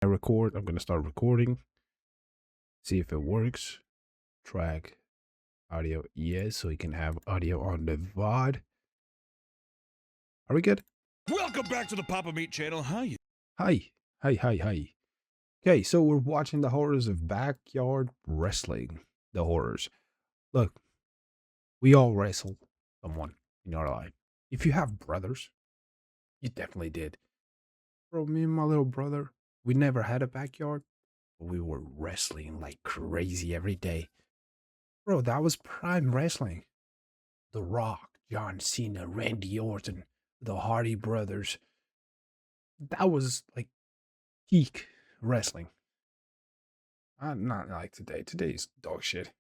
I record. I'm gonna start recording. See if it works. Track audio, yes, so you can have audio on the VOD. Are we good? Welcome back to the Papa Meat channel. Hi. Hi. Okay, so we're watching the horrors of backyard wrestling. The horrors. Look, we all wrestle someone in our life. If you have brothers, you definitely did. Bro, me and my little brother, we never had a backyard, but we were wrestling like crazy every day. Bro, that was prime wrestling. The Rock, John Cena, Randy Orton, the Hardy Brothers. That was like peak wrestling. Not like today. Today's dog shit.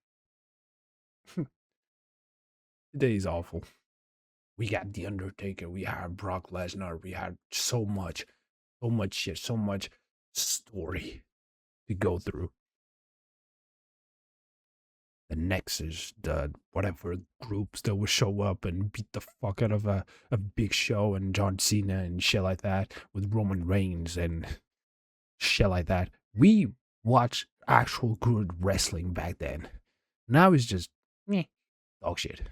Today's awful. We got The Undertaker. We had Brock Lesnar. We had so much shit, so much story to go through. The Nexus, the whatever groups that would show up and beat the fuck out of a Big Show and John Cena and shit like that with Roman Reigns and shit like that. We watched actual good wrestling back then. Now it's just meh, dog shit.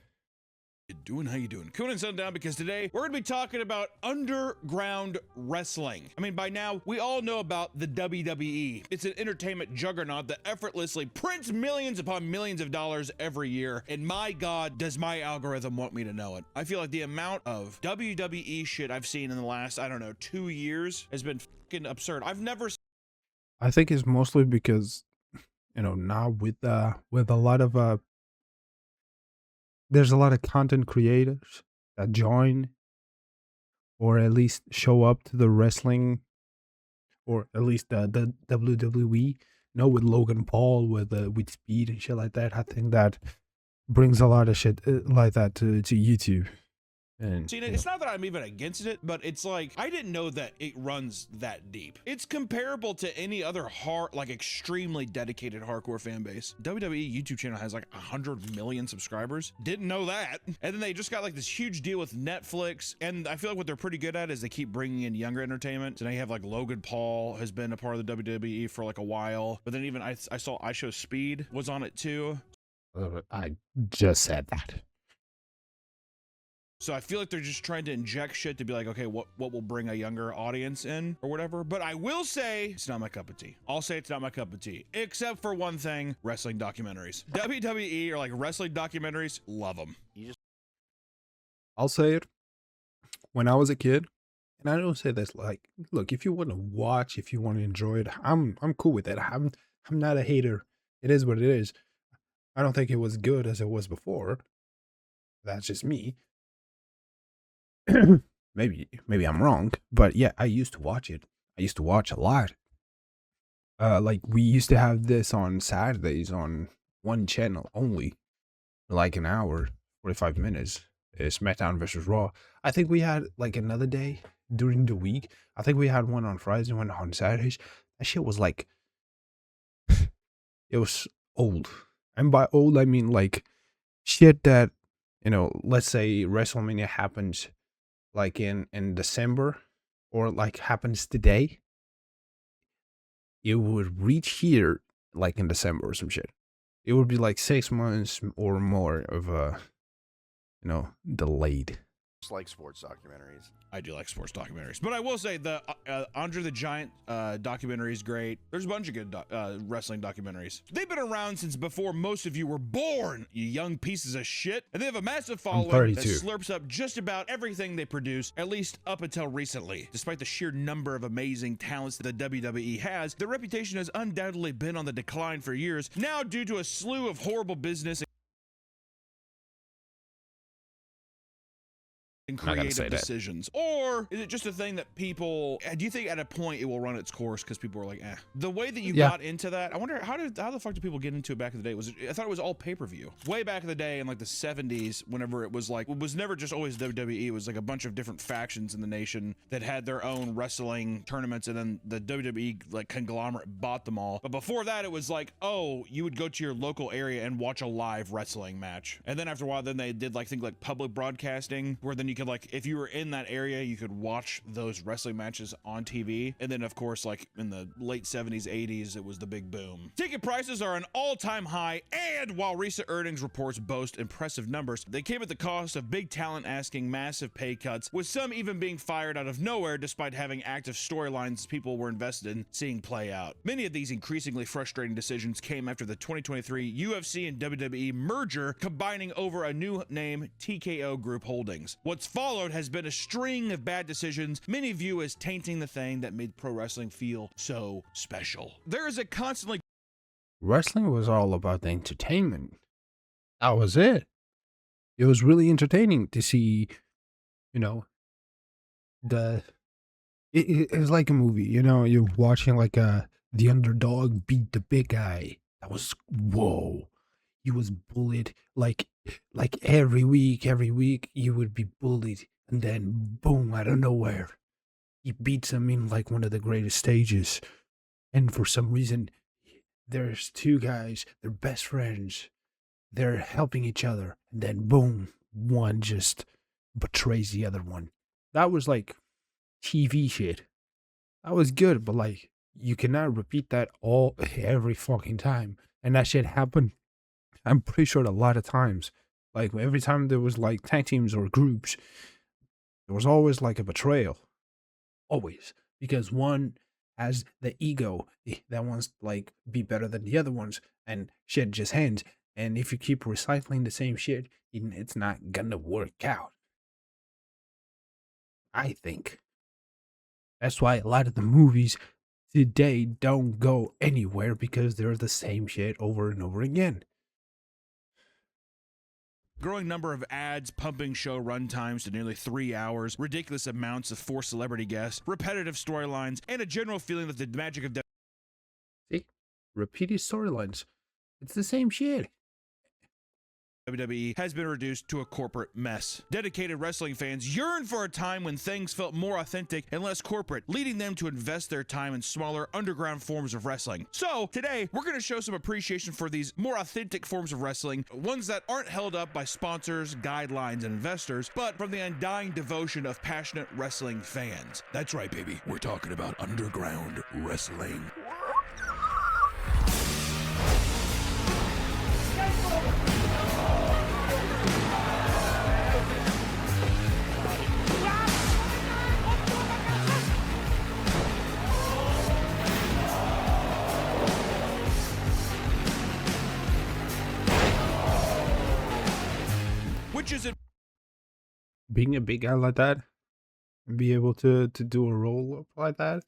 How you doing? Cool and sundown, because today we're going to be talking about underground wrestling. I mean, by now, we all know about the WWE. It's an entertainment juggernaut that effortlessly prints millions upon millions of dollars every year. And my God, does my algorithm want me to know it. I feel like the amount of WWE shit I've seen in the last, I don't know, 2 years has been fucking absurd. I think it's mostly because, now with a lot of there's a lot of content creators that join or at least show up to the wrestling, or at least the WWE, with Logan Paul, with Speed and shit like that. I think that brings a lot of shit like that to YouTube. And See, it's not that I'm even against it, but it's like, I didn't know that it runs that deep. It's comparable to any other extremely dedicated hardcore fan base. WWE YouTube channel has like 100 million subscribers. Didn't know that. And then they just got like this huge deal with Netflix. And I feel like what they're pretty good at is they keep bringing in younger entertainment. So now you have like Logan Paul has been a part of the WWE for like a while. But then even I saw iShow Speed was on it too. I just said that. So I feel like they're just trying to inject shit to be like, okay, what will bring a younger audience in or whatever. But I will say it's not my cup of tea. I'll say it's not my cup of tea, except for one thing: wrestling documentaries. WWE or like wrestling documentaries, love them. I'll say it. When I was a kid, and I don't say this like, look, if you want to watch, if you want to enjoy it, I'm cool with that. I'm not a hater. It is what it is. I don't think it was good as it was before. That's just me. maybe I'm wrong, but yeah, I used to watch it. I used to watch a lot. Like we used to have this on Saturdays on one channel only, like an hour, 45 minutes. SmackDown versus Raw. I think we had like another day during the week. I think we had one on Fridays and one on Saturdays. That shit was like, it was old. And by old, I mean like shit that, let's say WrestleMania happens like in December, or like happens today, it would reach here like in December or some shit. It would be like 6 months or more of delayed. Just like sports documentaries. I do like sports documentaries, but I will say the Andre the Giant documentary is great. There's a bunch of good wrestling documentaries. They've been around since before most of you were born, you young pieces of shit. And they have a massive following that slurps up just about everything they produce, at least up until recently. Despite the sheer number of amazing talents that the WWE has, their reputation has undoubtedly been on the decline for years, now due to a slew of horrible business and creative decisions. Or is it just a thing that people, do you think at a point it will run its course because people are like, eh? The way that you got into that, I wonder how the fuck did people get into it back in the day? I thought it was all pay-per-view. Way back in the day in like the 70s, whenever it was like, it was never just always WWE, it was like a bunch of different factions in the nation that had their own wrestling tournaments, and then the WWE like conglomerate bought them all. But before that, it was like, oh, you would go to your local area and watch a live wrestling match. And then after a while, then they did like things like public broadcasting, where then you could like, if you were in that area, you could watch those wrestling matches on TV. And then, of course, like in the late 70s, 80s, it was the big boom. Ticket prices are an all-time high, and while recent earnings reports boast impressive numbers, they came at the cost of big talent asking massive pay cuts, with some even being fired out of nowhere despite having active storylines people were invested in seeing play out. Many of these increasingly frustrating decisions came after the 2023 UFC and WWE merger, combining over a new name, TKO Group Holdings. What's followed has been a string of bad decisions many view as tainting the thing that made pro wrestling feel so special. There is a constantly Wrestling was all about the entertainment. That was it. It was really entertaining to see, you know, the. It was like a movie, you know. You're watching like the underdog beat the big guy. That was whoa. He was bullied like every week. Every week you would be bullied, and then boom, out of nowhere, he beats him in like one of the greatest stages. And for some reason, there's two guys. They're best friends. They're helping each other, and then boom, one just betrays the other one. That was like TV shit. That was good, but like you cannot repeat that all every fucking time. And that shit happened. I'm pretty sure a lot of times. Like every time there was like tag teams or groups, there was always like a betrayal. Always. Because one has the ego that wants to like be better than the other ones, and shit just ends. And if you keep recycling the same shit, it's not gonna work out. I think. That's why a lot of the movies today don't go anywhere, because they're the same shit over and over again. growing number of ads pumping show runtimes to nearly 3 hours, ridiculous amounts of forced celebrity guests, repetitive storylines, and a general feeling that the magic of See? Repeated storylines. It's the same shit. WWE has been reduced to a corporate mess. Dedicated wrestling fans yearn for a time when things felt more authentic and less corporate, leading them to invest their time in smaller underground forms of wrestling. So today, we're going to show some appreciation for these more authentic forms of wrestling, ones that aren't held up by sponsors, guidelines, and investors, but from the undying devotion of passionate wrestling fans. That's right, baby. We're talking about underground wrestling. Which is Being a big guy like that and be able to do a roll up like that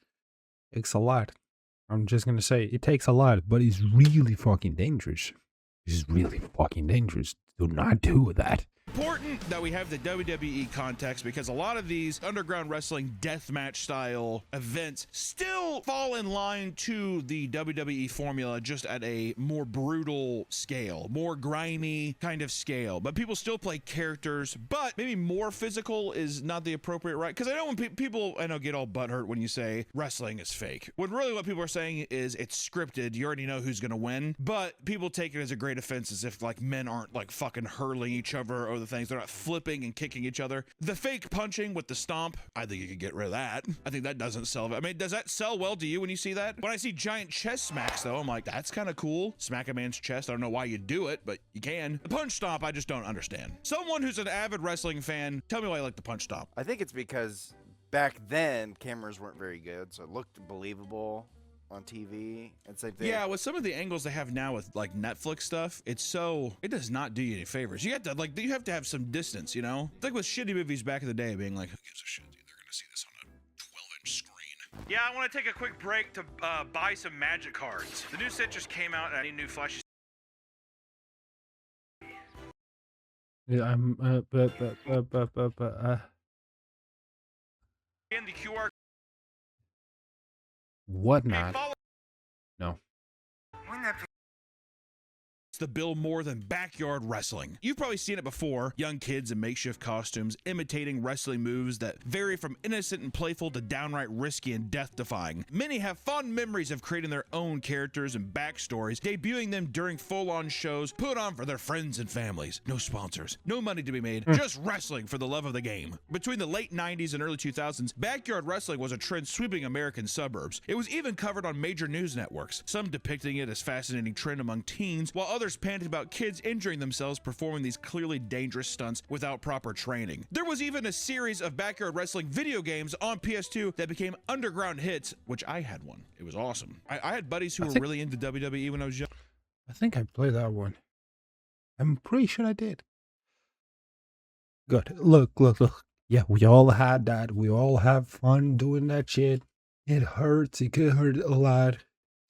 takes a lot. I'm just gonna say it takes a lot, but it's really fucking dangerous. It's really fucking dangerous. Do not do that. important that we have the WWE context, because a lot of these underground wrestling deathmatch style events still fall in line to the WWE formula, just at a more brutal scale, more grimy kind of scale. But people still play characters, but maybe more physical is not the appropriate, right? Because I know when people I know get all butthurt when you say wrestling is fake, when really what people are saying is it's scripted. You already know who's gonna win, but people take it as a great offense, as if like men aren't like fucking hurling each other or the things, they're not flipping and kicking each other. The fake punching with the stomp, I think you could get rid of that. I think that doesn't sell. I mean, does that sell well to you when you see that? When I see giant chest smacks though, I'm like, that's kind of cool. Smack a man's chest. I don't know why you do it, but you can. The punch stomp, I just don't understand. Someone who's an avid wrestling fan, tell me why you like the punch stomp. I think it's because back then cameras weren't very good, so it looked believable on TV. And same thing. Yeah, with some of the angles they have now with like Netflix stuff, it does not do you any favors. You have to have some distance, you know? It's like with shitty movies back in the day, being like, who gives a shit? They're gonna see this on a 12-inch screen. Yeah, I want to take a quick break to buy some magic cards. The new set just came out, and I need new flashy. Yeah, I'm And the QR whatnot. follow No. the bill more than backyard wrestling. You've probably seen it before, young kids in makeshift costumes imitating wrestling moves that vary from innocent and playful to downright risky and death-defying. Many have fond memories of creating their own characters and backstories, debuting them during full-on shows put on for their friends and families. No sponsors, no money to be made, just wrestling for the love of the game. Between the late 90s and early 2000s, backyard wrestling was a trend sweeping American suburbs. It was even covered on major news networks, some depicting it as fascinating trend among teens, while others panicked about kids injuring themselves performing these clearly dangerous stunts without proper training. There was even a series of backyard wrestling video games on PS2 that became underground hits, which I had one. It was awesome. I had buddies who were really into WWE when I was young. I think I played that one. I'm pretty sure I did. Good. Look. Yeah, we all had that. We all have fun doing that shit. It hurts. It could hurt a lot,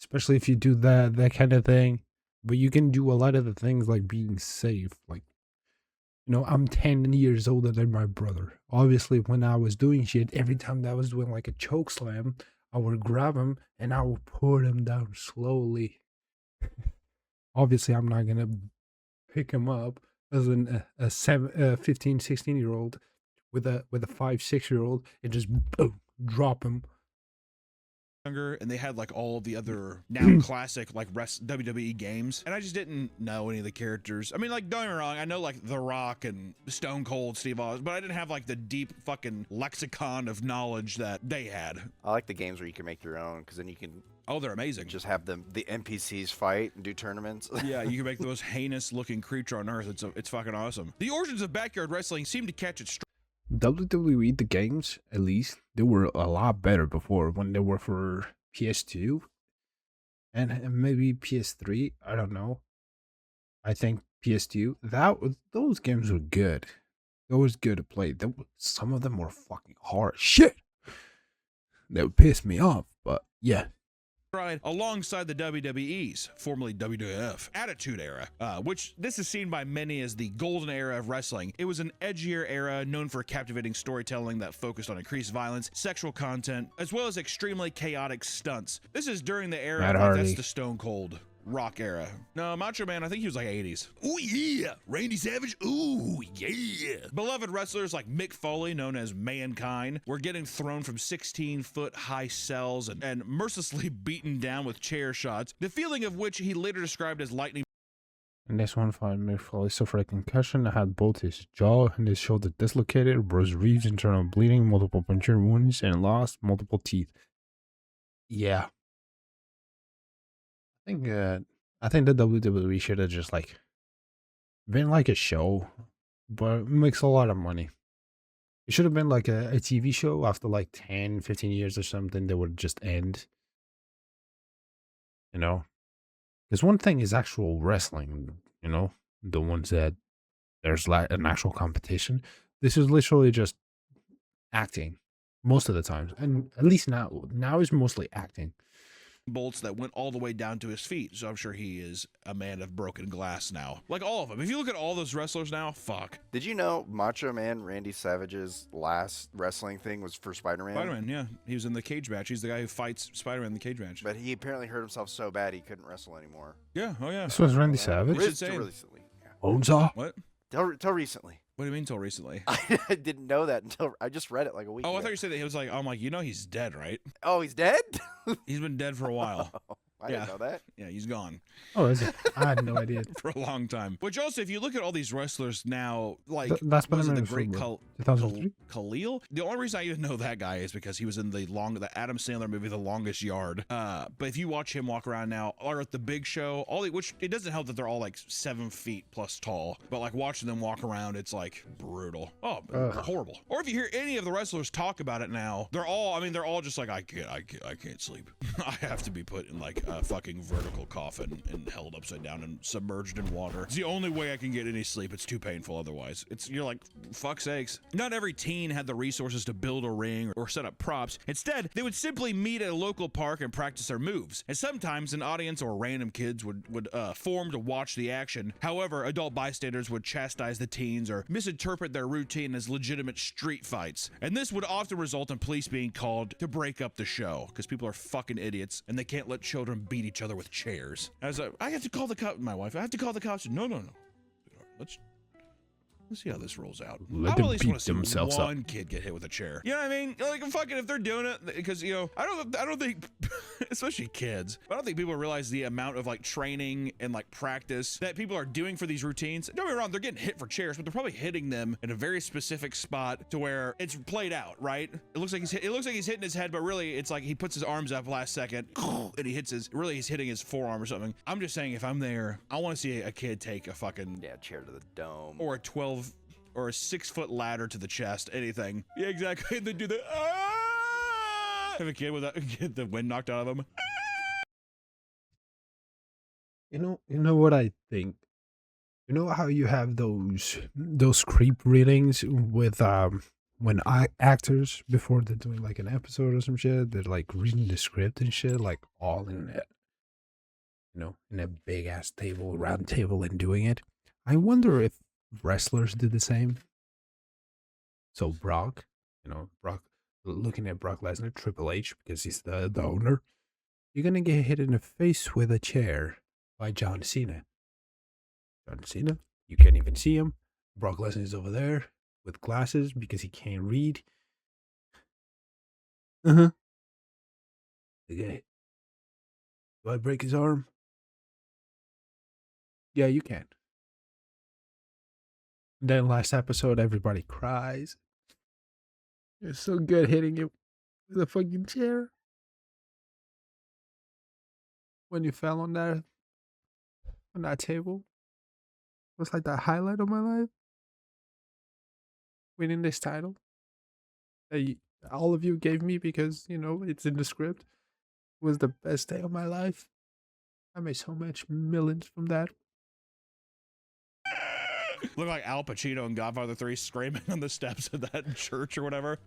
especially if you do that kind of thing. But you can do a lot of the things like being safe. Like, I'm 10 years older than my brother. Obviously, when I was doing shit, every time that I was doing like a choke slam, I would grab him and I would put him down slowly. Obviously, I'm not gonna pick him up as a 15, 16-year-old with a 5, 6-year-old and just boom, drop him. Younger, and they had like all the other now classic like WWE games, and I just didn't know any of the characters. I mean, like, don't get me wrong, I know like The Rock and Stone Cold Steve Austin, but I didn't have like the deep fucking lexicon of knowledge that they had. I like the games where you can make your own, because then you can they're amazing. just have the NPCs fight and do tournaments. Yeah, you can make the most heinous looking creature on earth. It's fucking awesome. The origins of backyard wrestling seem to catch its WWE, the games, at least, they were a lot better before when they were for PS2 and maybe PS3. I don't know. I think PS2. Those games were good. It was good to play. Some of them were fucking hard shit. That would piss me off, but yeah. Right alongside the WWE's, formerly WWF, Attitude Era, which this is seen by many as the golden era of wrestling. It was an edgier era known for captivating storytelling that focused on increased violence, sexual content, as well as extremely chaotic stunts. This is during the era that's the Stone Cold Rock era. No, Macho Man, I think he was like 80s. Oh yeah, Randy Savage, ooh yeah. Beloved wrestlers like Mick Foley, known as Mankind, were getting thrown from 16-foot high cells and mercilessly beaten down with chair shots, the feeling of which he later described as lightning. In this one fight, Mick Foley suffered a concussion that had both his jaw and his shoulder dislocated, bruised ribs, internal bleeding, multiple puncture wounds, and lost multiple teeth. Yeah. I think the WWE should have just like been like a show, but it makes a lot of money. It should have been like a TV show after like 10, 15 years or something that would just end. Because one thing is actual wrestling, the ones that there's like an actual competition. This is literally just acting most of the time. And at least now is mostly acting. Bolts that went all the way down to his feet, so I'm sure he is a man of broken glass now. Like all of them. If you look at all those wrestlers now, fuck. Did you know Macho Man Randy Savage's last wrestling thing was for Spider-Man? Spider-Man, yeah. He was in the cage match. He's the guy who fights Spider-Man in the cage match. But he apparently hurt himself so bad he couldn't wrestle anymore. Yeah, oh yeah. This was Randy Savage? Till recently. Yeah. Bonesaw? What? Till recently. What do you mean till recently? I didn't know that until I just read it like a week ago. I thought you said that he was like, I'm like, he's dead, right? Oh, he's dead? He's been dead for a while. I didn't know that. Yeah, he's gone. Oh, is it? I had no idea. For a long time. Which also, if you look at all these wrestlers now, like, that's was it been the great 2003? Khalil? The only reason I even know that guy is because he was in the Adam Sandler movie, The Longest Yard. But if you watch him walk around now, or at the Big Show, which it doesn't help that they're all like 7 feet plus tall, but like watching them walk around, it's like brutal. Oh, horrible. Or if you hear any of the wrestlers talk about it now, they're all just like, I can't sleep. I have to be put in like a fucking vertical coffin and held upside down and submerged in water. It's the only way I can get any sleep. It's too painful otherwise. You're like, fuck sakes. Not every teen had the resources to build a ring or set up props. Instead, they would simply meet at a local park and practice their moves. And sometimes an audience or random kids would form to watch the action. However, adult bystanders would chastise the teens or misinterpret their routine as legitimate street fights. And this would often result in police being called to break up the show because people are fucking idiots and they can't let children and beat each other with chairs. I was like, I have to call the cops. My wife, I have to call the cops. No. Let's see how this rolls out. Let I them at least beat want to see themselves up. one kid get hit with a chair. You know what I mean? Like, fucking, if they're doing it, because, you know, I don't think, especially kids, I don't think people realize the amount of like training and like practice that people are doing for these routines. Don't get me wrong, they're getting hit for chairs, but they're probably hitting them in a very specific spot to where it's played out, right? It looks like he's hitting his head, but really it's like he puts his arms up last second and he hits he's hitting his forearm or something. I'm just saying, if I'm there, I want to see a kid take a fucking chair to the dome or a 12 or a 6-foot ladder to the chest, anything. Yeah, exactly. And they do the have a kid with get the wind knocked out of him. You know what I think? You know how you have those creep readings with when actors, before they're doing like an episode or some shit, they're like reading the script and shit, like all in it, in a big ass table, round table, and doing it. I wonder if wrestlers do the same. So Brock, looking at Brock Lesnar, Triple H, because he's the owner, you're gonna get hit in the face with a chair by John Cena. John Cena, you can't even see him. Brock Lesnar is over there with glasses because he can't read. Okay. Do I break his arm? Yeah, you can. Then last episode, everybody cries. You're so good hitting it with a fucking chair. When you fell on that table, it was like the highlight of my life. Winning this title that all of you gave me because it's in the script was the best day of my life. I made so much millions from that. Look like Al Pacino in Godfather 3 screaming on the steps of that church or whatever.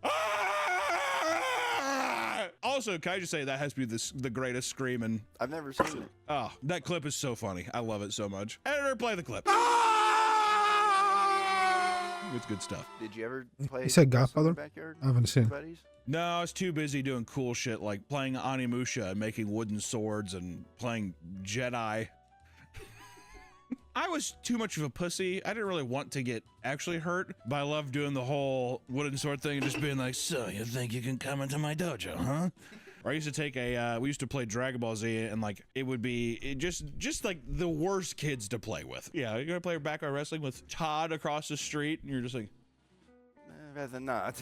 Also, can I just say that has to be the greatest screaming. I've never seen it. Oh, that clip is so funny. I love it so much. Editor, play the clip. It's good stuff. Did you ever play? You said wrestling in Godfather? the backyard? I haven't seen. Buddies? No, I was too busy doing cool shit like playing Animusha and making wooden swords and playing Jedi. I was too much of a pussy. I didn't really want to get actually hurt, but I love doing the whole wooden sword thing and just being like, so you think you can come into my dojo, huh? Or I used to take we used to play Dragon Ball Z, and like it would be just like the worst kids to play with. Yeah, you're gonna play backyard wrestling with Todd across the street, and you're just like, Rather not.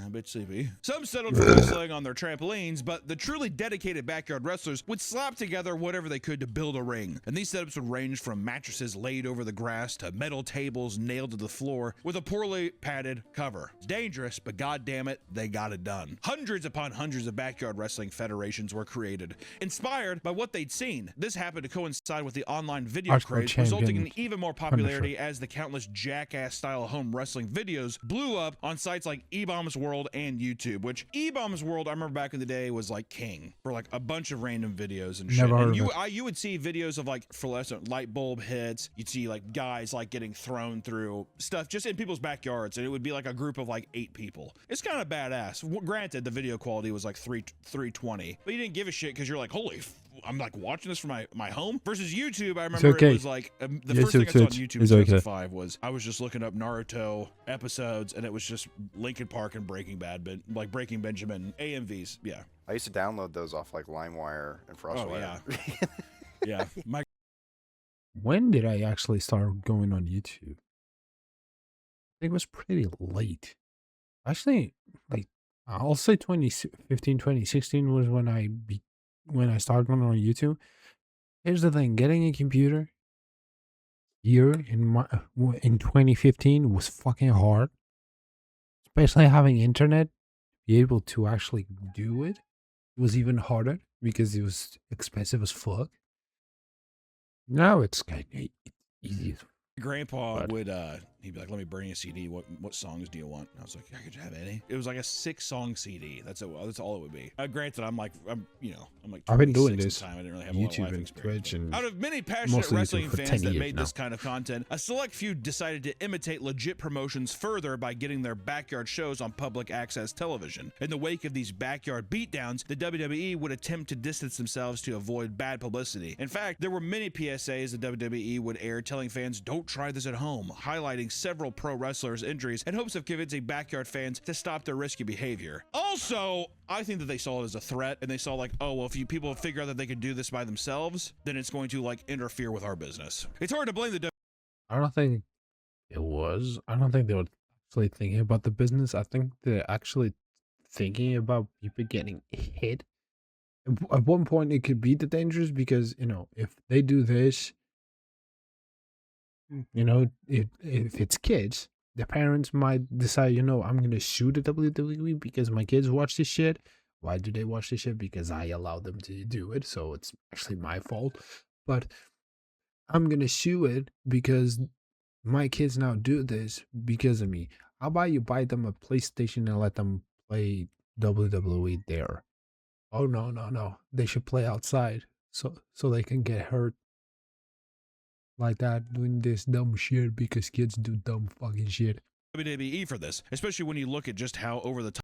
a bit sleepy. Some settled for wrestling on their trampolines, but the truly dedicated backyard wrestlers would slap together whatever they could to build a ring. And these setups would range from mattresses laid over the grass to metal tables nailed to the floor with a poorly padded cover. It's dangerous, but goddamn it, they got it done. Hundreds upon hundreds of backyard wrestling federations were created, inspired by what they'd seen. This happened to coincide with the online video Hardcore craze, resulting in champion even more popularity as the countless jackass-style home wrestling videos blew up on sites like eBombs World and YouTube, which eBombs World, I remember back in the day, was like king for like a bunch of random videos and shit. Never heard And of it. you would see videos of like fluorescent light bulb hits. You'd see like guys like getting thrown through stuff just in people's backyards, and it would be like a group of like 8 people. It's kind of badass. Granted, the video quality was like 320, but you didn't give a shit because you're like, holy I'm like watching this from my home. Versus YouTube, I remember okay. it was like the Yes, first thing I saw on YouTube in it's okay. 2005 was I was just looking up Naruto episodes, and it was just Linkin Park and Breaking Bad, like Breaking Benjamin AMVs. Yeah. I used to download those off like LimeWire and FrostWire. Oh yeah. Yeah. My When did I actually start going on YouTube? I think it was pretty late. Actually, like I'll say 2015, 2016 was when I started going on YouTube. Here's the thing: getting a computer here in 2015 was fucking hard. Especially having internet, be able to actually do it was even harder because it was expensive as fuck. Now it's kind of easy as Grandpa But would he'd be like, let me bring you a CD. What songs do you want? And I was like, I could have any. It was like a 6-song CD. That's all it would be. Granted, I'm like I've been doing 26 this at the time. I didn't really have a lot of YouTube life and experience. Twitch and Out of many passionate mostly YouTube wrestling for fans 10 that years made now. this kind of content, a select few decided to imitate legit promotions further by getting their backyard shows on public access television. In the wake of these backyard beatdowns, the WWE would attempt to distance themselves to avoid bad publicity. In fact, there were many PSAs the WWE would air telling fans, don't try this at home, highlighting several pro wrestlers' injuries in hopes of convincing backyard fans to stop their risky behavior. Also, I think that they saw it as a threat, and they saw like, oh, well, if people figure out that they can do this by themselves, then it's going to like interfere with our business. It's hard to blame the I don't think it was. I don't think they were actually thinking about the business. I think they're actually thinking about people getting hit. At one point, it could be the dangerous because, if they do this, if it's kids, the parents might decide, I'm going to sue the WWE because my kids watch this shit. Why do they watch this shit? Because I allowed them to do it. So it's actually my fault. But I'm going to sue it because my kids now do this because of me. How about you buy them a PlayStation and let them play WWE there? Oh, no. They should play outside so they can get hurt like that doing this dumb shit because kids do dumb fucking shit. WWE for this, especially when you look at just how over the top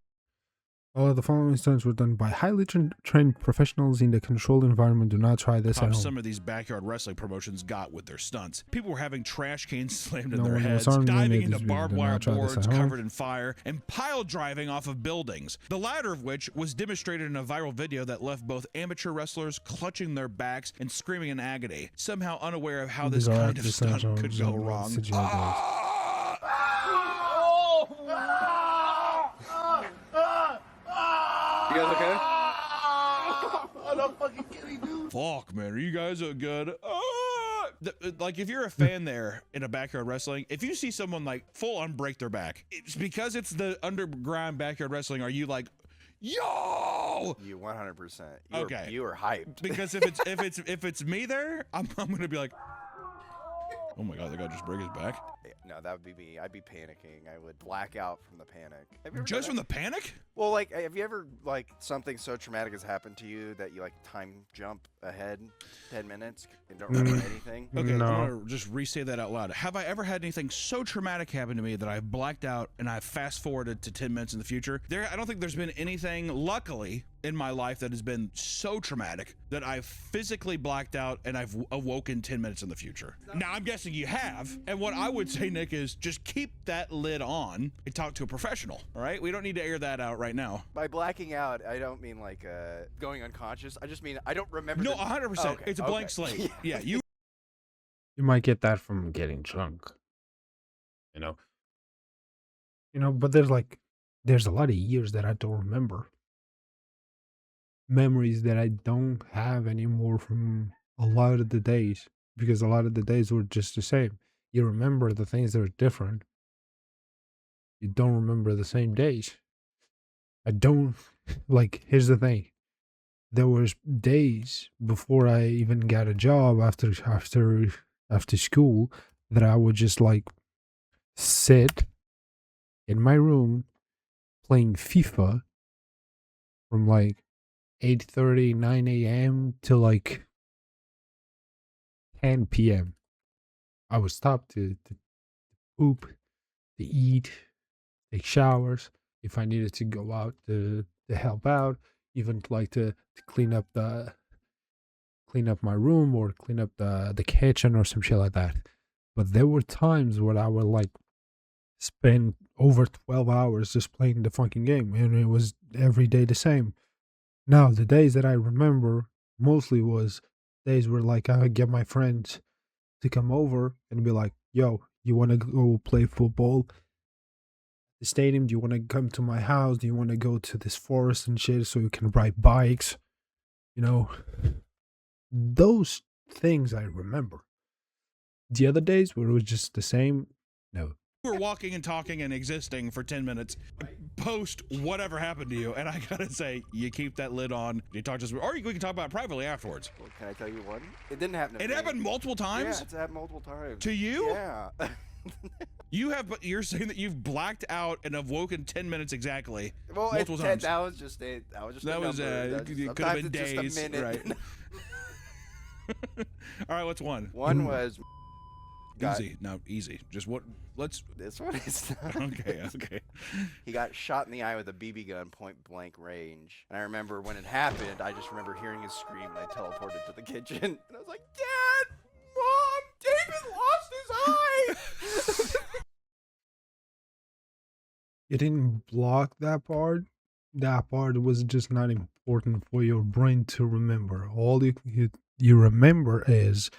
All of the following stunts were done by highly trained professionals in the controlled environment. Do not try this at home. some of these backyard wrestling promotions got with their stunts. People were having trash cans slammed in No their one was heads, harmed when diving they into did barbed not wire try this boards at home. covered in fire, and pile driving off of buildings. The latter of which was demonstrated in a viral video that left both amateur wrestlers clutching their backs and screaming in agony, somehow unaware of how this These are kind of actors, stunt could go wrong. You guys okay? Fuck, man, are you guys good? Like, if you're a fan there in a backyard wrestling, if you see someone like full on break their back, it's because it's the underground backyard wrestling. Are you like, yo? You 100%. Okay. You were hyped. Because if it's me there, I'm gonna be like, oh my god, that guy just broke his back. No, that would be me. I'd be panicking. I would black out from the panic. Have you ever Just done from the panic? Well, like, have you ever, like, something so traumatic has happened to you that you, like, time jump ahead 10 minutes and don't remember anything? Okay, No. I'm gonna just re-say that out loud. Have I ever had anything so traumatic happen to me that I've blacked out and I've fast forwarded to 10 minutes in the future? I don't think there's been anything, luckily, in my life that has been so traumatic that I've physically blacked out and I've awoken 10 minutes in the future. Now, I'm guessing you have. And what I would say, Nick, is just keep that lid on and talk to a professional, all right? We don't need to air that out right now. By blacking out, I don't mean, like, going unconscious. I just mean I don't remember. No, 100%. Okay, It's a blank okay. slate. Yeah, you You might get that from getting drunk. But there's a lot of years that I don't remember. Memories that I don't have anymore from a lot of the days because a lot of the days were just the same. You remember the things that are different. You don't remember the same days. I don't here's the thing. There was days before I even got a job after school that I would just sit in my room playing FIFA from 8:30, 9 a.m. to 10 p.m. I would stop to poop, to eat, take showers. If I needed to go out to help out, even to clean up my room or clean up the kitchen or some shit like that. But there were times where I would spend over 12 hours just playing the fucking game, and it was every day the same. Now, the days that I remember mostly was days where I would get my friends to come over and be like, yo, you want to go play football at the stadium? Do you want to come to my house? Do you want to go to this forest and shit so you can ride bikes? Those things I remember. The other days where it was just the same, no. were walking and talking and existing for 10 minutes post whatever happened to you, and I gotta say, you keep that lid on. You talk to us, or we can talk about it privately afterwards. Well, can I tell you one? It didn't happen to It me. happened multiple times? Yeah, it's happened multiple times. To you? Yeah. You're saying that you've blacked out and have woken 10 minutes exactly. Well, multiple times. that was just a It could have been days, just a minute. right? All right, what's one? One was Easy. No, easy. Just what? Let's. This one is not. Okay. He got shot in the eye with a BB gun, point blank range. And I remember when it happened, I just remember hearing his scream, and I teleported to the kitchen. And I was like, Dad! Mom! David lost his eye! You didn't block that part. That part was just not important for your brain to remember. All you remember is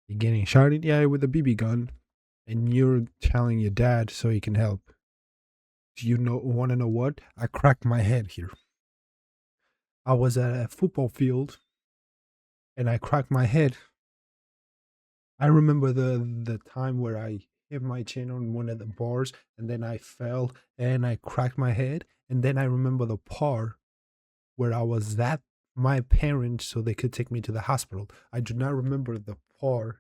you're getting shot in the eye with a BB gun, and you're telling your dad so he can help. Do you want to know what? I cracked my head here. I was at a football field, and I cracked my head. I remember the time where I hit my chin on one of the bars, and then I fell, and I cracked my head. And then I remember the part where I was at my parents so they could take me to the hospital. I do not remember the part,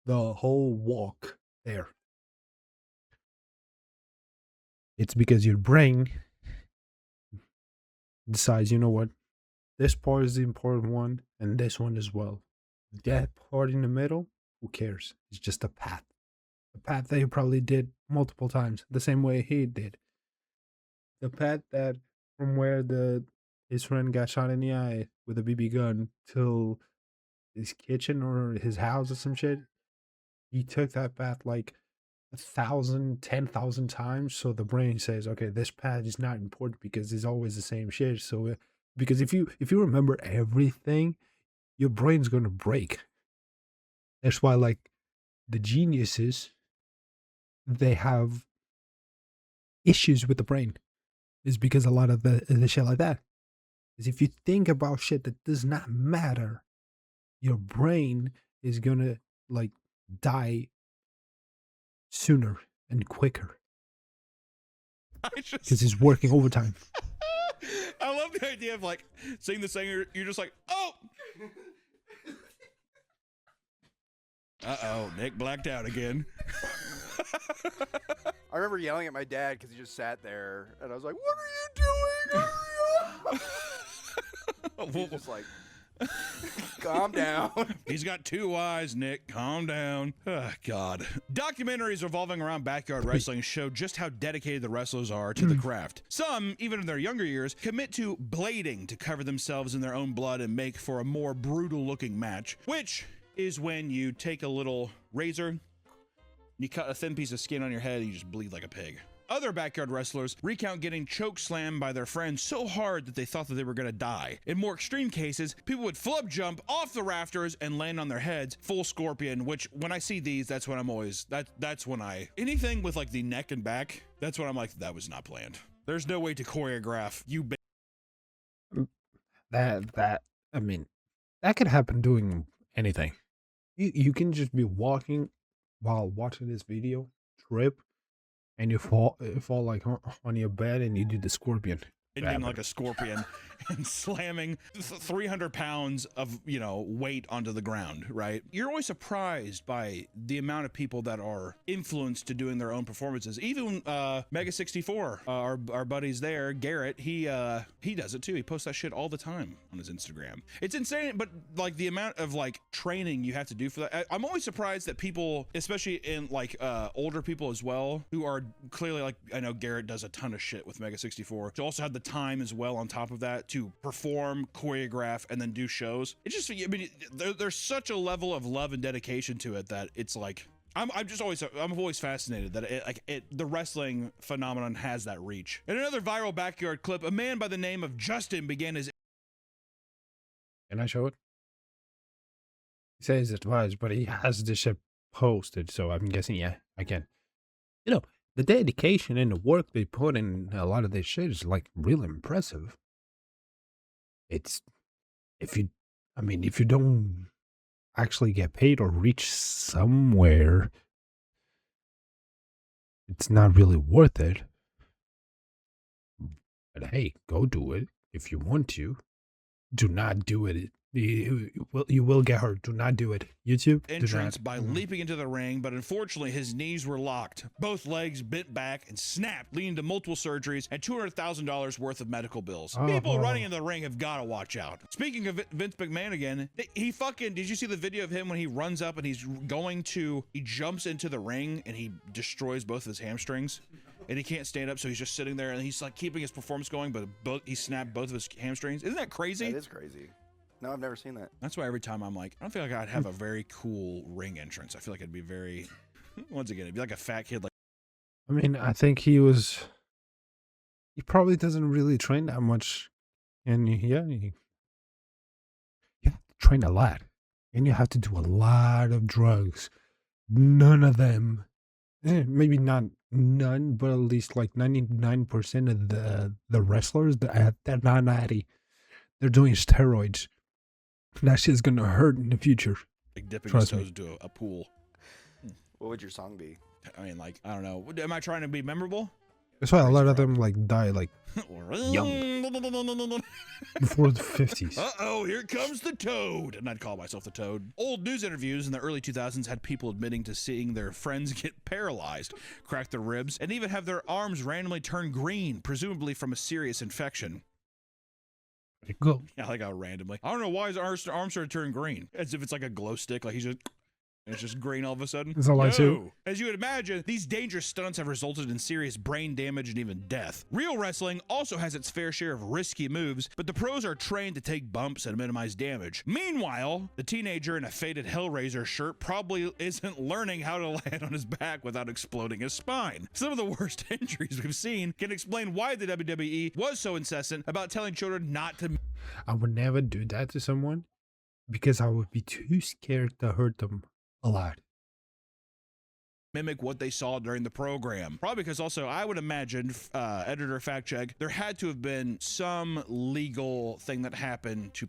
the whole walk there. It's because your brain decides, you know what, this part is the important one, and this one as well. That part in the middle, who cares? It's just a path. A path that you probably did multiple times, the same way he did. The path that from where his friend got shot in the eye with a BB gun till his kitchen or his house or some shit, he took that path like 1,000, 10,000 times. So the brain says, okay, this path is not important because it's always the same shit. So because if you remember everything, your brain's gonna break. That's why, like, the geniuses, they have issues with the brain. Is because a lot of the shit like that is if you think about shit that does not matter, your brain is gonna like die sooner and quicker because it's working overtime. I love the idea of like seeing the singer. You're just like, oh. Uh-oh, Nick blacked out again. I remember yelling at my dad because he just sat there, and I was like, "What are you doing? Hurry up!" He's just like, "Calm down." He's got two eyes, Nick. Calm down. Oh, God. Documentaries revolving around backyard wrestling show just how dedicated the wrestlers are to the craft. Some, even in their younger years, commit to blading to cover themselves in their own blood and make for a more brutal-looking match, which is when you take a little razor, you cut a thin piece of skin on your head, and you just bleed like a pig. Other backyard wrestlers recount getting choke slammed by their friends so hard that they thought that they were gonna die. In more extreme cases, people would flip jump off the rafters and land on their heads, full scorpion, which when I see these, that's when I'm always, that's when anything with like the neck and back, that's when I'm like, that was not planned. There's no way to choreograph you. That I mean, that could happen doing anything. You can just be walking while watching this video, trip, and you fall like on your bed, and you do the scorpion. Ending like a scorpion and slamming 300 pounds of, weight onto the ground, right? You're always surprised by the amount of people that are influenced to doing their own performances. Even Mega 64, our buddies there, Garrett, he does it too. He posts that shit all the time on his Instagram. It's insane, but like the amount of like training you have to do for that. I'm always surprised that people, especially in like older people as well, who are clearly like, I know Garrett does a ton of shit with Mega 64, to also have the time as well on top of that to perform, choreograph, and then do shows. It's just, I mean, there's such a level of love and dedication to it that it's like, I'm always fascinated that the wrestling phenomenon has that reach. In another viral backyard clip, a man by the name of Justin began his. Can I show it? He says it was, but he has this shit posted, so I'm guessing, yeah, I can. The dedication and the work they put in a lot of this shit is like really impressive. It's if you don't actually get paid or reach somewhere, it's not really worth it. But hey, go do it if you want to. Do not do it. You will get hurt. Do not do it. YouTube, entrance do not. by leaping into the ring, but unfortunately his knees were locked. Both legs bent back and snapped, leading to multiple surgeries and $200,000 worth of medical bills. People running in the ring have got to watch out. Speaking of Vince McMahon again, he fucking, did you see the video of him when he runs up and he jumps into the ring and he destroys both of his hamstrings? And he can't stand up, so he's just sitting there and he's like keeping his performance going, but he snapped both of his hamstrings. Isn't that crazy? That is crazy. No, I've never seen that. That's why every time I'm like, I don't feel like I'd have a very cool ring entrance. I feel like it'd be very, once again, it'd be like a fat kid. Like, I mean, I think he probably doesn't really train that much. And yeah, you have to train a lot. And you have to do a lot of drugs. None of them, maybe not none, but at least like 99% of the wrestlers, they're not natty. They're doing steroids. That shit's gonna hurt in the future. like dipping Trust his me. toes into a pool. What would your song be? I mean, like, I don't know. Am I trying to be memorable? That's why a lot of them like die like Young. before the 50s. Uh-oh, here comes the Toad. And I'd call myself the Toad. Old news interviews in the early 2000s had people admitting to seeing their friends get paralyzed, crack their ribs, and even have their arms randomly turn green, presumably from a serious infection. Go. Yeah, like how randomly. I don't know why his arms started turning green. As if it's like a glow stick, like he's just... And it's just green all of a sudden. That's all I do. As you would imagine, these dangerous stunts have resulted in serious brain damage and even death. Real wrestling also has its fair share of risky moves, but the pros are trained to take bumps and minimize damage. Meanwhile, the teenager in a faded Hellraiser shirt probably isn't learning how to land on his back without exploding his spine. Some of the worst injuries we've seen can explain why the WWE was so incessant about telling children not to... I would never do that to someone because I would be too scared to hurt them a lot. Mimic what they saw during the program. Probably because also I would imagine, editor fact check, there had to have been some legal thing that happened to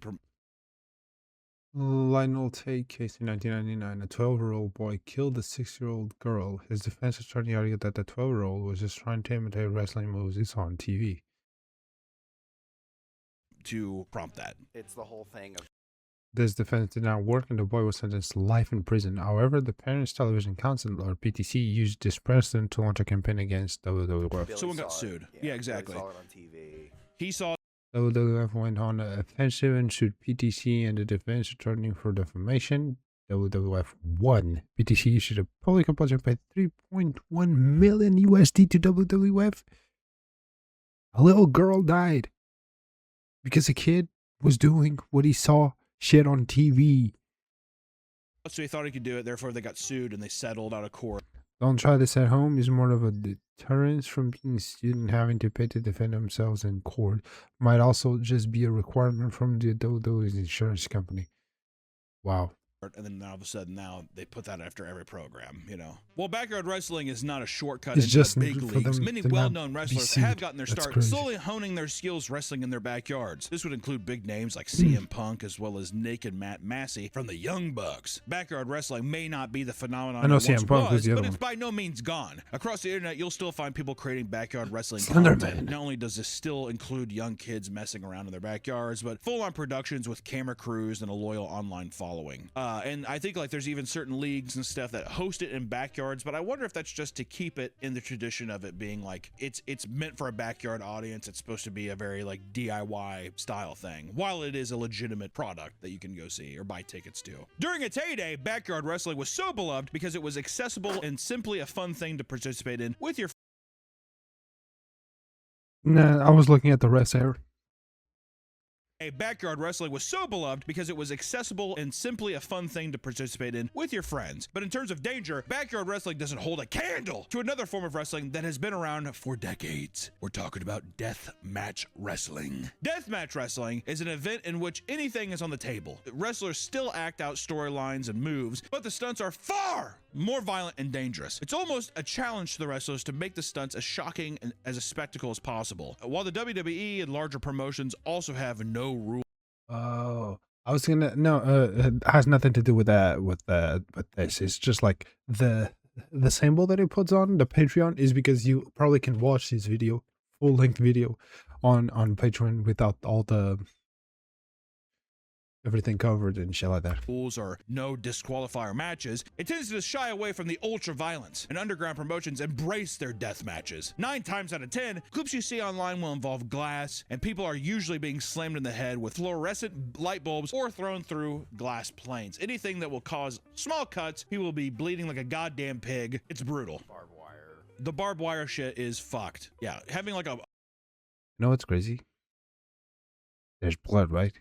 Lionel Tate case in 1999. A 12-year-old boy killed a 6-year-old girl. His defense attorney argued that the 12-year-old was just trying to imitate wrestling moves he saw on TV. to prompt that. It's the whole thing of This defense did not work and the boy was sentenced to life in prison. However, the Parents Television Council, or PTC, used this precedent to launch a campaign against WWF. Billy Someone got saw it. sued. Yeah, exactly. Billy saw it on TV. He saw WWF went on an offensive and sued PTC and the defense attorney for defamation. WWF won. PTC issued a public apology and paid $3.1 million USD to WWF. A little girl died because a kid was doing what he saw shit on TV. so he thought he could do it, therefore they got sued and they settled out of court. Don't try this at home is more of a deterrence from being sued and having to pay to defend themselves in court. Might also just be a requirement from the WWE's insurance company. Wow. And then all of a sudden now they put that after every program, you know. Well, backyard wrestling is not a shortcut It's into just the big for leagues. them Many to not well-known be wrestlers sued. have gotten their That's start crazy. slowly honing their skills wrestling in their backyards. This would include big names like CM Punk as well as Nick and Matt Massey from the Young Bucks. Backyard wrestling may not be the phenomenon I know it once CM Punk was the but other it's one. by no means gone. Across the internet, you'll still find people creating backyard wrestling Slenderman. content. Not only does this still include young kids messing around in their backyards, but full-on productions with camera crews and a loyal online following. And I think like there's even certain leagues and stuff that host it in backyards, but I wonder if that's just to keep it in the tradition of it being like it's meant for a backyard audience. It's supposed to be a very like DIY style thing, while it is a legitimate product that you can go see or buy tickets to. During its heyday, backyard wrestling was so beloved because it was accessible and simply a fun thing to participate in with your Nah, I was looking at the rest there. Backyard wrestling was so beloved because it was accessible and simply a fun thing to participate in with your friends. But in terms of danger, backyard wrestling doesn't hold a candle to another form of wrestling that has been around for decades. We're talking about death match wrestling. Death match wrestling is an event in which anything is on the table. Wrestlers still act out storylines and moves, but the stunts are far more violent and dangerous. It's almost a challenge to the wrestlers to make the stunts as shocking and as a spectacle as possible. While the WWE and larger promotions also have no rule. Oh, I was gonna no. It has nothing to do with that. With this, it's just like the the symbol that it puts on the Patreon is because you probably can watch this video, full length video, on Patreon without all the everything covered and shit like that. Rules or no disqualifier matches, it tends to shy away from the ultra violence, and underground promotions embrace their death matches. 9 times out of 10, clips you see online will involve glass, and people are usually being slammed in the head with fluorescent light bulbs or thrown through glass planes. Anything that will cause small cuts, people will be bleeding like a goddamn pig. It's brutal. Barbed wire. The barbed wire shit is fucked. Yeah, having like a You know what's crazy? There's blood, right?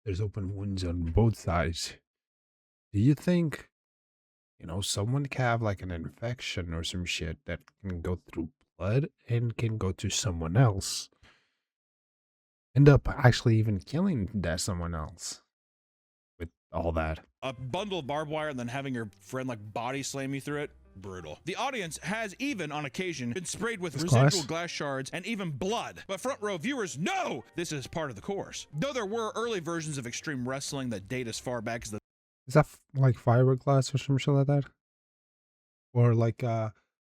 There's open wounds on both sides. Do you think, someone can have like an infection or some shit that can go through blood and can go to someone else? End up actually even killing that someone else with all that. a bundle of barbed wire and then having your friend like body slam you through it. Brutal. The audience has even on occasion been sprayed with residual glass shards and even blood. But front row viewers know this is part of the course. Though there were early versions of extreme wrestling that date as far back as the Is that like fiberglass or some shit like that? Or like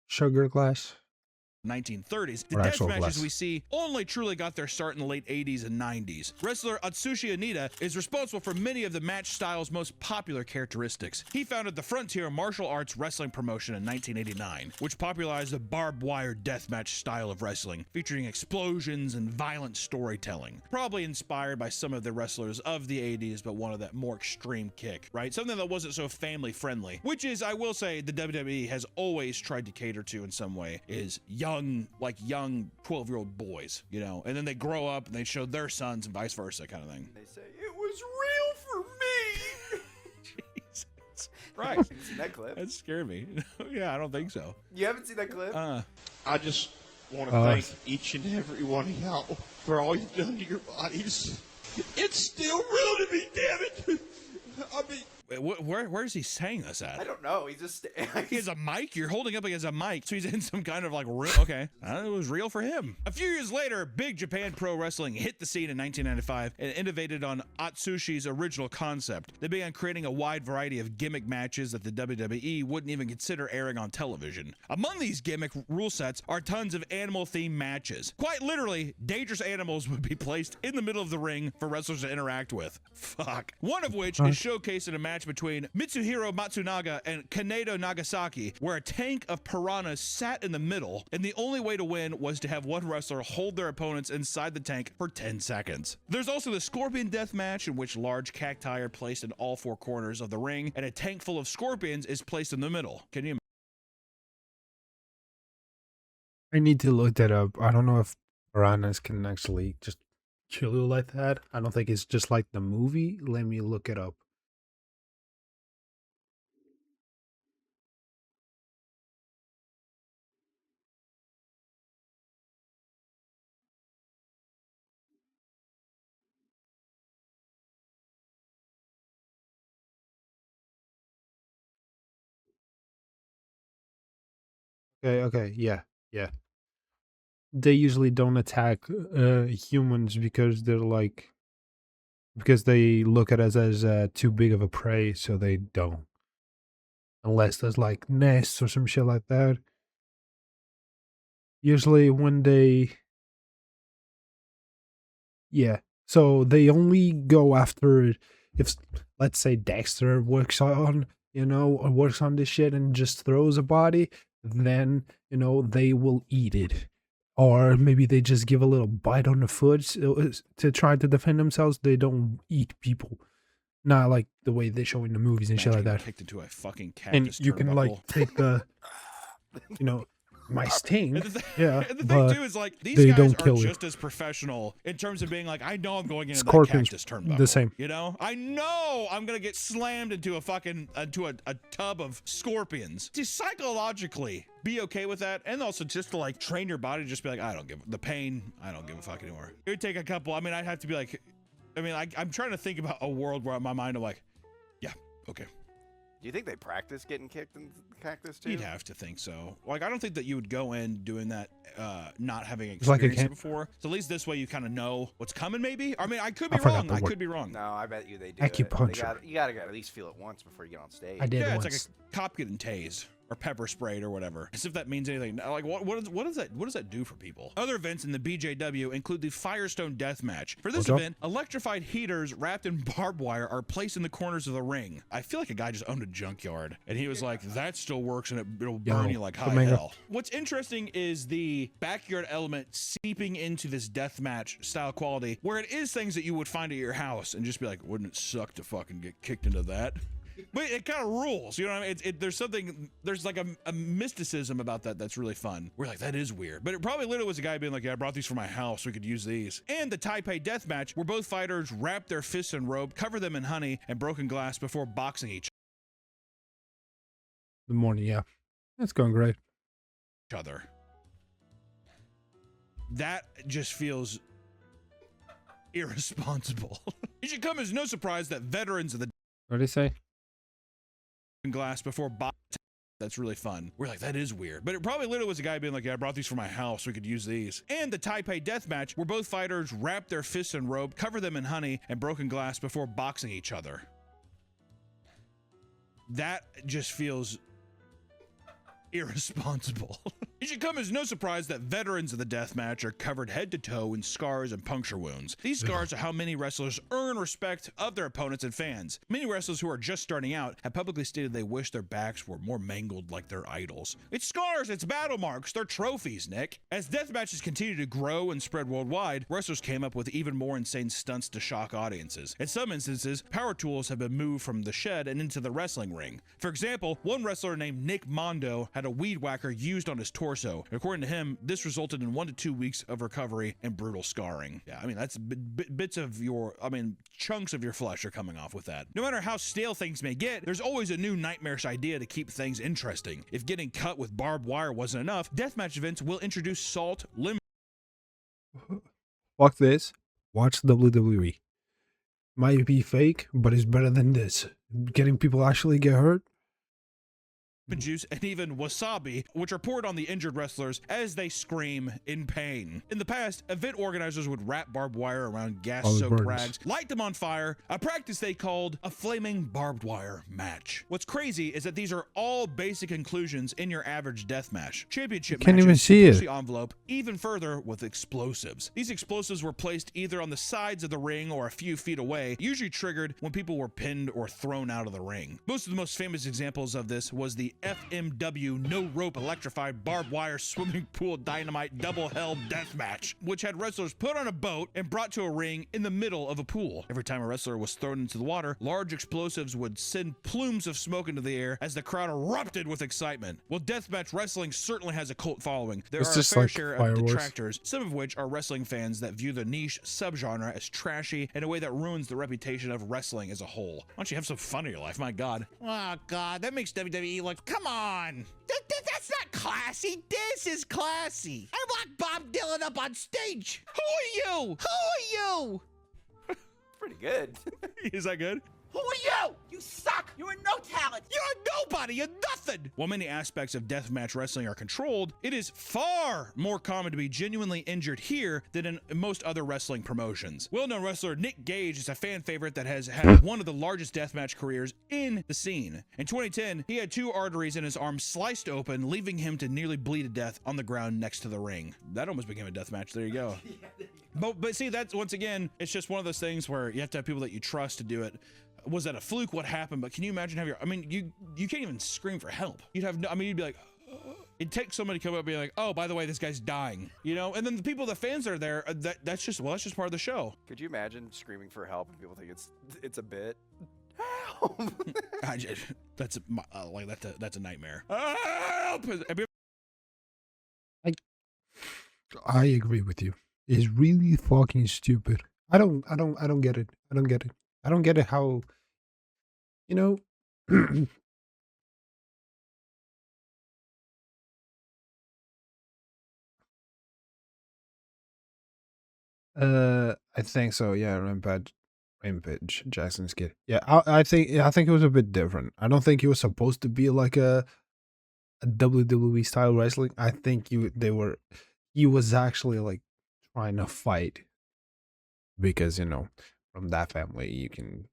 sugar glass? 1930s, the Or death actual matches glass. we see only truly got their start in the late 80s and 90s. Wrestler Atsushi Onita is responsible for many of the match style's most popular characteristics. He founded the Frontier Martial Arts Wrestling promotion in 1989, which popularized the barbed wire deathmatch style of wrestling, featuring explosions and violent storytelling. Probably inspired by some of the wrestlers of the 80s, but one of that more extreme kick, right? Something that wasn't so family friendly, which is, I will say, the WWE has always tried to cater to in some way, is young 12-year-old boys, you know, and then they grow up and they show their sons and vice versa kind of thing. They say, it was real for me. Jesus Christ. Have you seen that clip? That scared me. Yeah, I don't think so. You haven't seen that clip? I just want to thank each and every one of y'all for all you've done to your bodies. It's still real to me, damn it. I mean, Where is he saying this at? I don't know. He's just... He has a mic? You're holding up against a mic, so he's in some kind of like real... Okay, it was real for him. A few years later, Big Japan Pro Wrestling hit the scene in 1995 and innovated on Atsushi's original concept. They began creating a wide variety of gimmick matches that the WWE wouldn't even consider airing on television. Among these gimmick rule sets are tons of animal-themed matches. Quite literally, dangerous animals would be placed in the middle of the ring for wrestlers to interact with. Fuck. One of which is showcased in a match between Mitsuhiro Matsunaga and Kanedo Nagasaki, where a tank of piranhas sat in the middle, and the only way to win was to have one wrestler hold their opponents inside the tank for 10 seconds. There's also the Scorpion Death Match, in which large cacti are placed in all four corners of the ring, and a tank full of scorpions is placed in the middle. Can you I need to look that up. I don't know if piranhas can actually just kill you like that. I don't think it's just like the movie. Let me look it up. Okay, yeah. They usually don't attack humans because they're like, because they look at us as too big of a prey, so they don't. Unless there's like nests or some shit like that. Usually when they, yeah. So they only go after if, let's say, Dexter works on, or works on this shit and just throws a body, then, they will eat it. Or maybe they just give a little bite on the foot to try to defend themselves. They don't eat people. Not like the way they show in the movies and shit like that. kicked into a fucking And cactus you can like turnbuckle. take the, my sting. And the Yeah, and the but thing too is like these they guys don't are kill you. just as professional in terms of being like, I know I'm going into Scorpions, that cactus turnbuckle. the same. You know, I know I'm gonna get slammed into a fucking a tub of scorpions. To psychologically be okay with that, and also just to like train your body to just be like, I don't give the pain. I don't give a fuck anymore. It would take a couple. I mean, I'd have to be like, I'm trying to think about a world where in my mind I'm like, yeah, okay. Do you think they practice getting kicked in the cactus too? You'd have to think so. Like, I don't think that you would go in doing that, not having It's like a experienced it before. So at least this way you kind of know what's coming, maybe? I mean, I could be forgot wrong. the I word. could be wrong. No, I bet you they do. Acupuncture. You gotta at least feel it once before you get on stage. I did Yeah, once. it's like cop getting tased or pepper sprayed or whatever, as if that means anything. Like, what does that do for people? Other events in the BJW include the Firestone Death Match. For this event, electrified heaters wrapped in barbed wire are placed in the corners of the ring. I feel like a guy just owned a junkyard, and he was like, that still works, and it'll burn you like high hell. What's interesting is the backyard element seeping into this death match style quality, where it is things that you would find at your house and just be like, wouldn't it suck to fucking get kicked into that? But it kind of rules, you know what I mean? There's like a mysticism about that that's really fun. We're like, that is weird. But it probably literally was a guy being like, yeah, I brought these for my house, we could use these. And the Taipei death match, where both fighters wrap their fists in rope, cover them in honey and broken glass before boxing each Good morning, yeah. That's going great. other. That just feels irresponsible. It should come as no surprise that veterans of the What did he say? glass before that's really fun. We're like, that is weird. But it probably literally was a guy being like, yeah, I brought these for my house, we could use these. And the Taipei death match, where both fighters wrap their fists in rope, cover them in honey and broken glass before boxing each other. That just feels irresponsible. It should come as no surprise that veterans of the deathmatch are covered head to toe in scars and puncture wounds. These scars are how many wrestlers earn respect of their opponents and fans. Many wrestlers who are just starting out have publicly stated they wish their backs were more mangled like their idols. It's scars, it's battle marks, they're trophies, Nick. As deathmatches continue to grow and spread worldwide, wrestlers came up with even more insane stunts to shock audiences. In some instances, power tools have been moved from the shed and into the wrestling ring. For example, one wrestler named Nick Mondo had a weed whacker used on his torso. According to him, this resulted in 1 to 2 weeks of recovery and brutal scarring. Yeah, I mean, that's bits of your, chunks of your flesh are coming off with that. No matter how stale things may get, there's always a new nightmarish idea to keep things interesting. If getting cut with barbed wire wasn't enough, deathmatch events will introduce salt, lemon. Fuck this. Watch WWE. Might be fake, but it's better than this. Getting people actually get hurt. Juice and even wasabi, which are poured on the injured wrestlers as they scream in pain. In the past, event organizers would wrap barbed wire around gas-soaked rags, light them on fire, a practice they called a flaming barbed wire match. What's crazy is that these are all basic inclusions in your average death match. Championship can't matches even see push it. the envelope even further with explosives. These explosives were placed either on the sides of the ring or a few feet away, usually triggered when people were pinned or thrown out of the ring. Most of the most famous examples of this was the FMW no rope electrified barbed wire swimming pool dynamite double hell death match, which had wrestlers put on a boat and brought to a ring in the middle of a pool. Every time a wrestler was thrown into the water, large explosives would send plumes of smoke into the air as the crowd erupted with excitement. Well, deathmatch wrestling certainly has a cult following. There are a fair share of detractors, some of which are wrestling fans that view the niche subgenre as trashy in a way that ruins the reputation of wrestling as a whole. Why don't you have some fun in your life, my God? Oh God, that makes WWE look, come on. That's not classy. This is classy. I locked Bob Dylan up on stage. Who are you? Who are you? Pretty good. Is that good? Who are you? You suck. You're no talent. You're a nobody. You're nothing. While many aspects of deathmatch wrestling are controlled, it is far more common to be genuinely injured here than in most other wrestling promotions. Well-known wrestler Nick Gage is a fan favorite that has had one of the largest deathmatch careers in the scene. In 2010, he had 2 arteries in his arm sliced open, leaving him to nearly bleed to death on the ground next to the ring. That almost became a deathmatch. There you go. But see, that's, once again, it's just one of those things where you have to have people that you trust to do it. Was that a fluke? What happened? But can you imagine you can't even scream for help. You'd have no, you'd be like, it'd take somebody to come up and be like, oh, by the way, this guy's dying, you know? And then the people, the fans that are there, that's just part of the show. Could you imagine screaming for help and people think it's a bit? Help! That's a nightmare. Help! I agree with you. It's really fucking stupid. I don't get it. I don't get it how, you know, I think so. Yeah, Rampage Jackson's kid. Yeah, I think it was a bit different. I don't think he was supposed to be like a WWE style wrestling. I think he was actually like trying to fight because, you know, from that family you can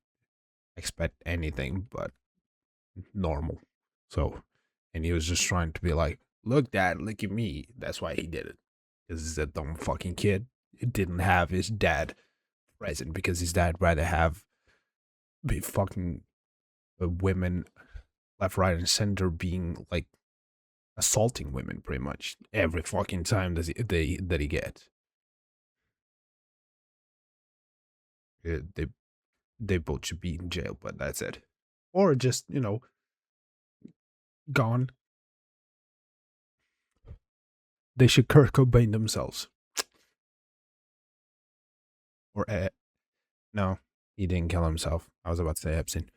expect anything but normal. So, and he was just trying to be like, look, dad, look at me. That's why he did it. Because he's a dumb fucking kid. He didn't have his dad present because his dad rather have be fucking women left, right, and center being like assaulting women pretty much every fucking time that he gets. They both should be in jail, but that's it. Or just, gone. They should Kurt Cobain themselves. Or, no, he didn't kill himself. I was about to say Epstein.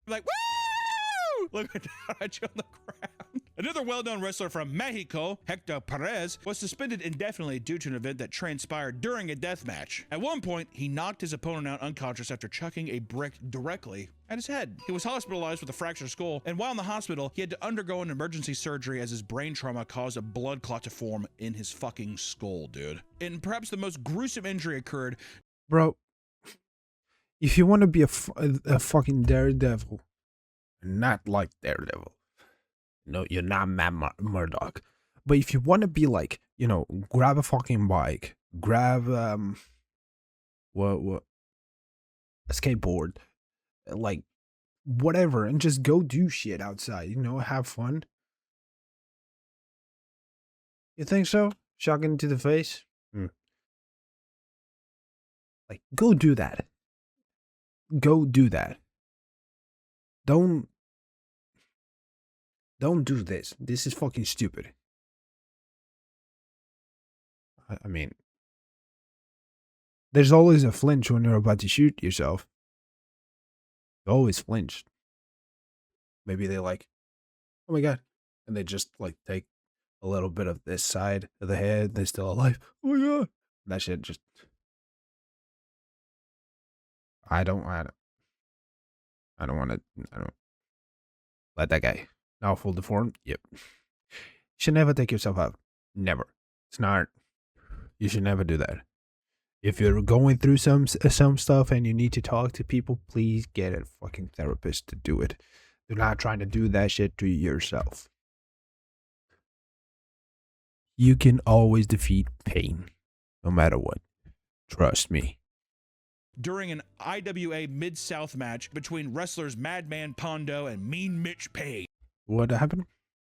Like, woo! Looking down at you on the ground. Another well-known wrestler from Mexico, Hector Perez, was suspended indefinitely due to an event that transpired during a death match. At one point, he knocked his opponent out unconscious after chucking a brick directly at his head. He was hospitalized with a fractured skull, and while in the hospital, he had to undergo an emergency surgery as his brain trauma caused a blood clot to form in his fucking skull, dude. And perhaps the most gruesome injury occurred. Bro, if you want to be a fucking daredevil, not like Daredevil. No, you're not Matt Murdock. But if you want to be like, grab a fucking bike, grab what a skateboard, like whatever, and just go do shit outside, have fun. You think so? Shotgun to the face? Like, go do that. Go do that. Don't do this. This is fucking stupid. I mean, there's always a flinch when you're about to shoot yourself. You always flinch. Maybe they like, oh my god. And they just like take a little bit of this side of the head. They're still alive. Oh my god. That shit just. I don't want to. Let that guy. Now full deformed. Yep. You should never take yourself out. Never. It's not. You should never do that. If you're going through some stuff and you need to talk to people, please get a fucking therapist to do it. You're not trying to do that shit to yourself. You can always defeat pain, no matter what. Trust me. During an IWA Mid-South match between wrestlers Madman Pondo and Mean Mitch Page. What happened?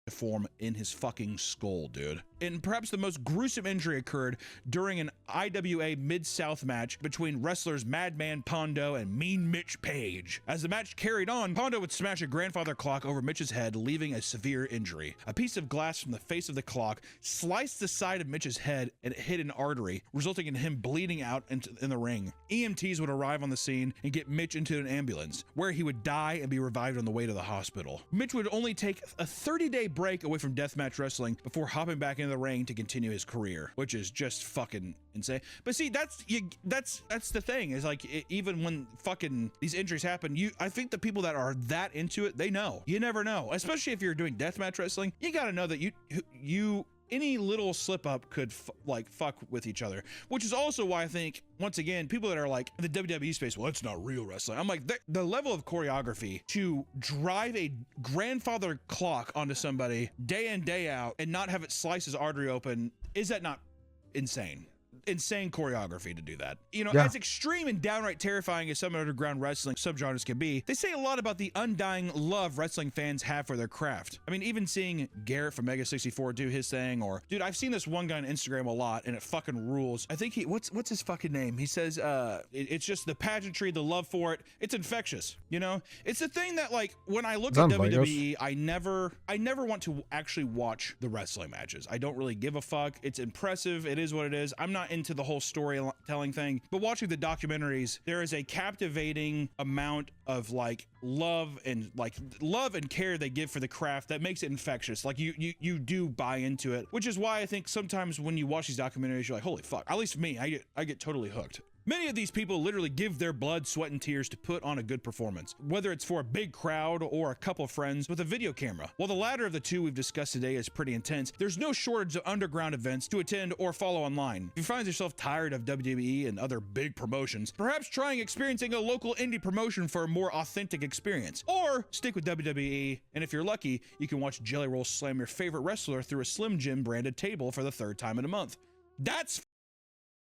Form in his fucking skull, dude. And perhaps the most gruesome injury occurred during an IWA Mid-South match between wrestlers Madman Pondo and Mean Mitch Page. As the match carried on, Pondo would smash a grandfather clock over Mitch's head, leaving a severe injury. A piece of glass from the face of the clock sliced the side of Mitch's head and it hit an artery, resulting in him bleeding out in the ring. EMTs would arrive on the scene and get Mitch into an ambulance, where he would die and be revived on the way to the hospital. Mitch would only take a 30-day break away from deathmatch wrestling before hopping back into the ring to continue his career, which is just fucking insane. But see, that's the thing, is like, even when fucking these injuries happen, I think the people that are that into it, they know. You never know, especially if you're doing deathmatch wrestling. You got to know that you any little slip up could fuck with each other, which is also why I think, once again, people that are like in the WWE space, well, it's not real wrestling. I'm like, the level of choreography to drive a grandfather clock onto somebody day in, day out and not have it slice his artery open, is that not insane? Insane choreography to do that. As extreme and downright terrifying as some underground wrestling subgenres can be, they say a lot about the undying love wrestling fans have for their craft. I mean, even seeing Garrett from Mega 64 do his thing, or dude, I've seen this one guy on Instagram a lot and it fucking rules. I think what's his fucking name? He says it's just the pageantry, the love for it. It's infectious. It's the thing that, like, when I look at WWE, I never want to actually watch the wrestling matches. I don't really give a fuck. It's impressive. It is what it is. I'm not into the whole storytelling thing, but watching the documentaries, there is a captivating amount of love and care they give for the craft that makes it infectious. Like, you do buy into it, which is why I think sometimes when you watch these documentaries, you're like, holy fuck. At least for me, I get totally hooked. Many of these people literally give their blood, sweat, and tears to put on a good performance, whether it's for a big crowd or a couple of friends with a video camera. While the latter of the two we've discussed today is pretty intense, there's no shortage of underground events to attend or follow online. If you find yourself tired of WWE and other big promotions, perhaps trying experiencing a local indie promotion for a more authentic experience. Or stick with WWE, and if you're lucky, you can watch Jelly Roll slam your favorite wrestler through a Slim Jim branded table for the 3rd time in a month. That's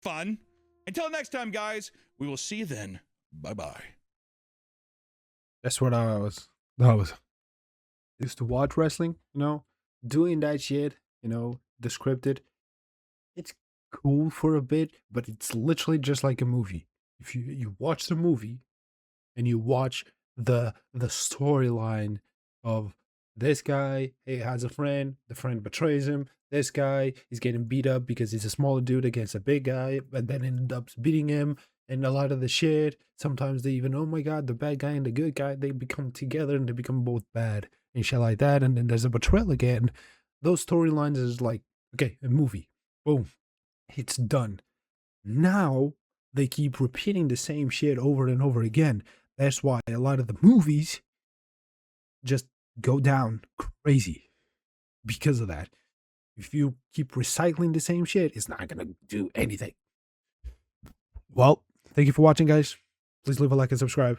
fun. Until next time, guys, we will see you then. Bye-bye. That's what I was used to watch wrestling, doing that shit, the scripted. It's cool for a bit, but it's literally just like a movie. If you watch the movie and you watch the storyline of this guy, he has a friend, the friend betrays him. This guy is getting beat up because he's a smaller dude against a big guy, and then end up beating him. And a lot of the shit, sometimes they even, oh my god, the bad guy and the good guy, they become together and they become both bad and shit like that. And then there's a betrayal again. Those storylines is like, okay, a movie. Boom. It's done. Now they keep repeating the same shit over and over again. That's why a lot of the movies just go down crazy because of that. If you keep recycling the same shit, it's not gonna do anything. Well, thank you for watching, guys. Please leave a like and subscribe.